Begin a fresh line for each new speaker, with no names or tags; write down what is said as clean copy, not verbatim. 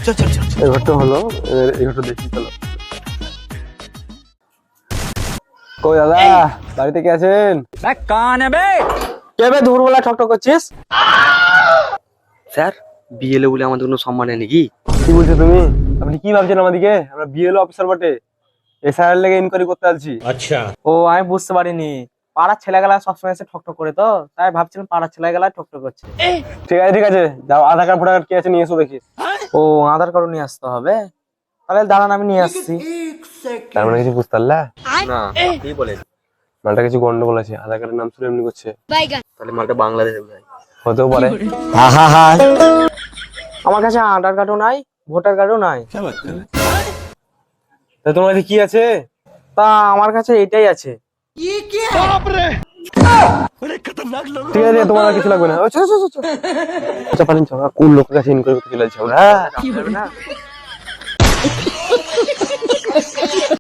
এই ঘরটা হলো, এই ঘরটা দেখি চলো। কই দাদা, বাড়িতে কে আছেন? কে বে দুপুরবেলা ঠকঠক করছিস?
স্যার বিএলও বলে আমাদের কোনো সম্মান নেই নাকি?
কি বলছো তুমি? আপনি কি ভাবছেন আমাদিকে? আমরা বিএলও অফিসার বটে, এসআইআর লেগে ইনকোয়ারি করতে আসছি।
ও আমি বুঝতে পারিনি, পাড়ার ছেলেগুলা সবসময় এসে ঠকঠক করে, তো তাই ভাবছিলাম পাড়ার ছেলেগুলা ঠকঠক করছে।
ঠিক আছে যাও, আধার কার্ড ভোটার কার্ড কি আছে নিয়ে এসো দেখি।
ও আধার কার্ড নিয়ে আসতে হবে, তাহলে দাঁড়ান আমি নিয়ে আসছি।
তার মানে কিছু বুঝতে পারলা
না, কি বলেন?
মালটা কিছু গন্ডগোল আছে, আধার কার্ডের নাম শুনে এমনি করছে।
তাহলে মালটা বাংলাদেশে যায়।
হতেও পারে।
আমার কাছে আধার কার্ডও নাই, ভোটার কার্ডও নাই।
তা তোমার কাছে কি আছে?
তা আমার কাছে এটাই আছে।
ঠিক আছে তোমার আর কিছু লাগবে না। ও, চল চল চল, চল। আচ্ছা পারেন, চল কোন লোকের কাছে ইনকোয়ারি করতে চলে যাচ্ছি আমরা।